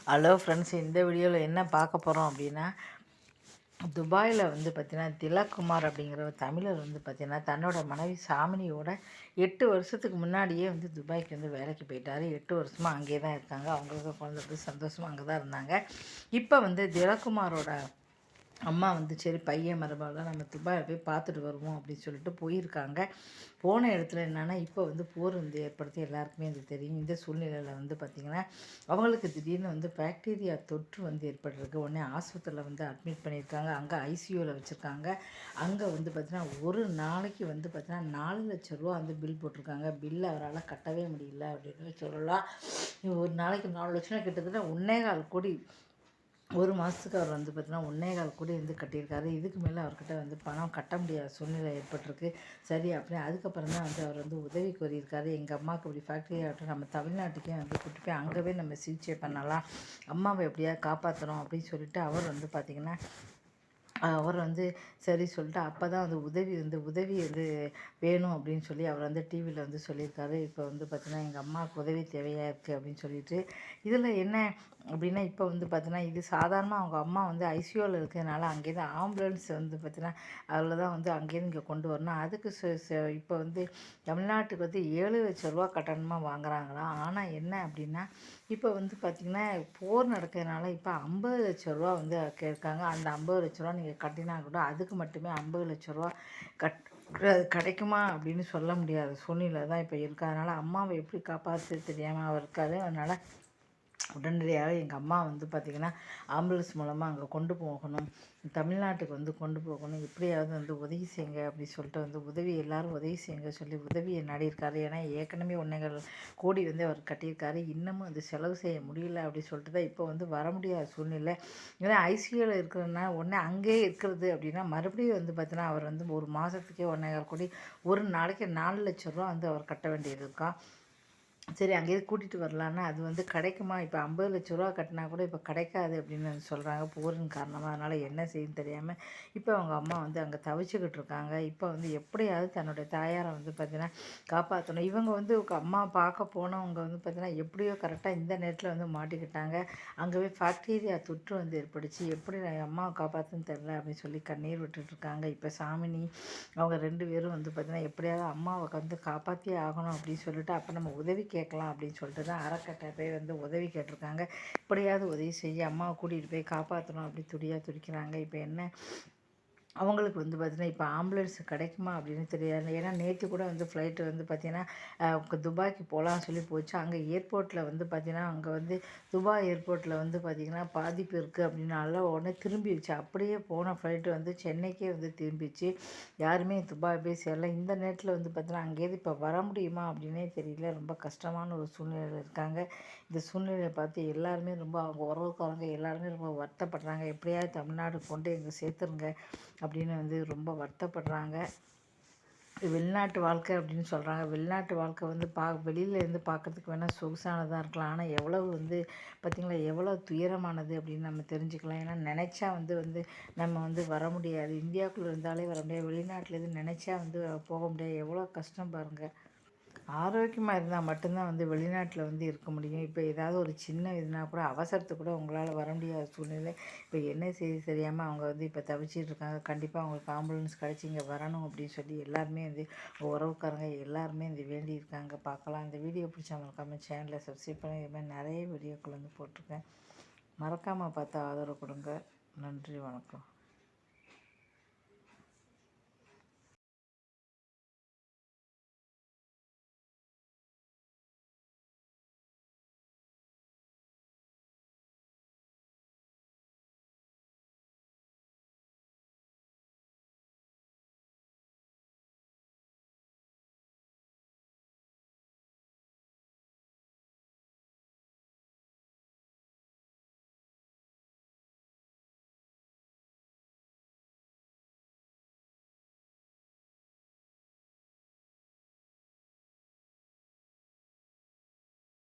Hello friends, இந்த வீடியோவில் என்ன பார்க்க போகிறோம் அப்படின்னா, துபாயில் பார்த்தீங்கன்னா திலக்குமார் அப்படிங்கிற ஒரு தமிழர் பார்த்தீங்கன்னா தன்னோட மனைவி சாமினியோட 8 வருஷத்துக்கு முன்னாடியே துபாய்க்கு வேலைக்கு போயிட்டார். 8 வருஷமாக அங்கேயே தான் இருக்காங்க. அவங்களுக்கு குழந்தை சந்தோஷமாக அங்கே தான் இருந்தாங்க. இப்போ திலக்குமாரோட அம்மா சரி பையன் மருமகளாம் நம்ம துபாயில் போய் பார்த்துட்டு வருவோம் அப்படின்னு சொல்லிட்டு போயிருக்காங்க. போன இடத்துல என்னென்னா இப்போ போர் ஏற்படுத்தி எல்லாருக்குமே தெரியும். இந்த சூழ்நிலையில் பார்த்திங்கன்னா அவங்களுக்கு திடீர்னு பாக்டீரியா தொற்று ஏற்பட்டிருக்கு. உடனே ஆஸ்பத்திரியில் அட்மிட் பண்ணியிருக்காங்க. அங்கே ஐசியூவில் வச்சுருக்காங்க. அங்கே பார்த்திங்கன்னா ஒரு நாளைக்கு பார்த்திங்கன்னா 4 லட்ச ரூபா பில் போட்டிருக்காங்க. பில்லு அவரால் கட்டவே முடியல அப்படின்னு சொல்லலாம். ஒரு நாளைக்கு 4 லட்சம்னா கிட்டத்தட்ட 1.25 கோடி. ஒரு மாதத்துக்கு அவர் பார்த்தீங்கன்னா 1.25 கோடி கட்டியிருக்காரு. இதுக்கு மேலே அவர்கிட்ட பணம் கட்ட முடியாத சூழ்நிலை ஏற்பட்டிருக்கு. சரி அப்படியே அதுக்கப்புறம் தான் அவர் உதவி கோரியிருக்காரு. எங்கள் அம்மாவுக்கு இப்படி ஃபேக்ட்ரி ஆகட்டும், நம்ம தமிழ்நாட்டுக்கே கூப்பிட்டு போய் அங்கேவே நம்ம சிகிச்சை பண்ணலாம், அம்மாவை எப்படியாவது காப்பாற்றணும் அப்படின்னு சொல்லிட்டு அவர் பார்த்திங்கன்னா அவர் சரி சொல்லிட்டு அப்போ தான் உதவி வேணும் அப்படின்னு சொல்லி அவர் டிவியில் சொல்லியிருக்காரு. இப்போ பார்த்திங்கன்னா எங்கள் அம்மாவுக்கு உதவி தேவையாக இருக்குது அப்படின்னு சொல்லிட்டு. இதில் என்ன அப்படின்னா இப்போ பார்த்தீங்கன்னா இது சாதாரணமாக அவங்க அம்மா ஐசியூவில் இருக்கிறதுனால அங்கேருந்து ஆம்புலன்ஸ் பார்த்திங்கன்னா அதில் தான் அங்கேருந்து இங்கே கொண்டு வரணும். அதுக்கு இப்போ தமிழ்நாட்டுக்கு 7 லட்ச ரூபா கட்டணமாக வாங்குறாங்களாம். ஆனால் என்ன அப்படின்னா இப்போ பார்த்திங்கன்னா போர் நடக்கிறதுனால இப்போ 50 லட்ச ரூபா கேட்காங்க. அந்த 50 லட்ச ரூபா நீங்கள் கட்டினா கூட அதுக்கு மட்டுமே 50 லட்ச ரூபா கிடைக்குமா அப்படின்னு சொல்ல முடியாத சூழ்நிலை தான் இப்போ இருக்குது. அதனால் அம்மாவை எப்படி காப்பாற்று தெரியாமல் அவர் இருக்காரு. அதனால் உடனடியாக எங்கள் அம்மா பார்த்திங்கன்னா ஆம்புலன்ஸ் மூலமாக அங்கே கொண்டு போகணும், தமிழ்நாட்டுக்கு கொண்டு போகணும், எப்படியாவது உதவி செய்யுங்க அப்படி சொல்லிட்டு உதவி எல்லோரும் உதவி செய்யுங்க சொல்லி உதவியை நாடியிருக்காரு. ஏன்னா ஏற்கனவே 1.25 கோடி அவர் கட்டியிருக்காரு. இன்னமும் செலவு செய்ய முடியல அப்படி சொல்லிட்டு தான் இப்போ வர முடியாத சூழ்நிலை. ஏன்னா ஐசியூவில் இருக்கிறதுனா உடனே அங்கேயே இருக்கிறது அப்படின்னா மறுபடியும் பார்த்தீங்கன்னா அவர் ஒரு மாதத்துக்கே 1.25 கோடி, ஒரு நாளைக்கு 4 லட்ச ரூபா அவர் கட்ட வேண்டியது இருக்கா. சரி அங்கேயே கூட்டிகிட்டு வரலான்னா அது கிடைக்குமா? இப்போ 50 லட்ச ரூபா கட்டினா கூட இப்போ கிடைக்காது அப்படின்னு சொல்கிறாங்க போரின் காரணமாக. அதனால் என்ன செய்யுன்னு தெரியாமல் இப்போ அவங்க அம்மா அங்கே தவிச்சுக்கிட்டு இருக்காங்க. இப்போ எப்படியாவது தன்னுடைய தாயாரை பார்த்திங்கன்னா காப்பாற்றணும். இவங்க அம்மா பார்க்க போனவங்க பார்த்திங்கன்னா எப்படியோ கரெக்டாக இந்த நேரத்தில் மாட்டிக்கிட்டாங்க. அங்கே பாக்டீரியா தொற்று ஏற்பட்டுச்சு. எப்படி நான் அம்மாவை காப்பாற்றுன்னு தெரில அப்படின்னு சொல்லி கண்ணீர் விட்டுட்ருக்காங்க. இப்போ சாமினி அவங்க 2 பேரும் பார்த்திங்கன்னா எப்படியாவது அம்மாவை காப்பாற்றியே ஆகணும் அப்படின்னு சொல்லிட்டு அப்போ நம்ம உதவி கேட்கலாம் அப்படின்னு சொல்லிட்டு தான் அறக்கட்டை போய் உதவி கேட்டிருக்காங்க. இப்படியாவது உதவி செய்ய அம்மாவை கூட்டிகிட்டு போய் காப்பாற்றணும் அப்படி துடிக்கிறாங்க. இப்போ என்ன அவங்களுக்கு பார்த்திங்கன்னா இப்போ ஆம்புலன்ஸ் கிடைக்குமா அப்படின்னு தெரியாது. ஏன்னா நேற்று கூட ஃப்ளைட்டு பார்த்திங்கன்னா துபாய்க்கு போகலான்னு சொல்லி போச்சு. அங்கே ஏர்போர்ட்டில் பார்த்திங்கன்னா அங்கே துபாய் ஏர்போர்ட்டில் பார்த்திங்கன்னா பாதிப்பு இருக்குது அப்படின்னால உடனே திரும்பிடுச்சு. அப்படியே போன ஃப்ளைட்டு சென்னைக்கே திரும்பிடுச்சு. யாருமே துபாய் போய் சேரல. இந்த நேரத்தில் பார்த்திங்கன்னா அங்கேயிருந்து இப்போ வர முடியுமா அப்படின்னே தெரியல. ரொம்ப கஷ்டமான ஒரு சூழ்நிலையில் இருக்காங்க. இந்த சூழ்நிலையை பார்த்து எல்லாருமே ரொம்ப அவங்க உறவுக்காரங்க எல்லாருமே ரொம்ப வருத்தப்படுறாங்க. எப்படியாவது தமிழ்நாடு கொண்டு எங்கே சேர்த்துருங்க அப்படின்னு ரொம்ப வருத்தப்படுறாங்க. வெளிநாட்டு வாழ்க்கை அப்படின்னு சொல்கிறாங்க. வெளிநாட்டு வாழ்க்கை வெளியிலேருந்து பார்க்குறதுக்கு வேணால் சொகுசானதாக இருக்கலாம். ஆனால் எவ்வளவு பார்த்திங்களா எவ்வளோ துயரமானது அப்படின்னு நம்ம தெரிஞ்சுக்கலாம். ஏன்னா நினச்சா நம்ம வர முடியாது. இந்தியாவுக்குள்ளே இருந்தாலே வர முடியாது. வெளிநாட்டிலேருந்து நினச்சா போக முடியாது. எவ்வளோ கஷ்டம் பாருங்கள். ஆரோக்கியமாக இருந்தால் மட்டும்தான் வெளிநாட்டில் இருக்க முடியும். இப்போ ஏதாவது ஒரு சின்ன இதுனா கூட அவசரத்துக்கு கூட உங்களால் வர முடியாத சூழ்நிலை. இப்போ என்ன செய்ய தெரியாமல் அவங்க இப்போ தவிச்சிட்டு இருக்காங்க. கண்டிப்பாக அவங்களுக்கு ஆம்புலன்ஸ் கிடச்சி இங்கே வரணும் அப்படின்னு சொல்லி எல்லாருமே உறவுக்காரங்க எல்லாருமே வேண்டியிருக்காங்க. பார்க்கலாம். இந்த வீடியோ பிடிச்சா மறக்காம சேனலை சப்ஸ்கிரைப் பண்ணி இது மாதிரி நிறைய வீடியோக்கள் போட்டிருக்கேன். மறக்காமல் பார்த்து ஆதரவு கொடுங்க. நன்றி, வணக்கம்.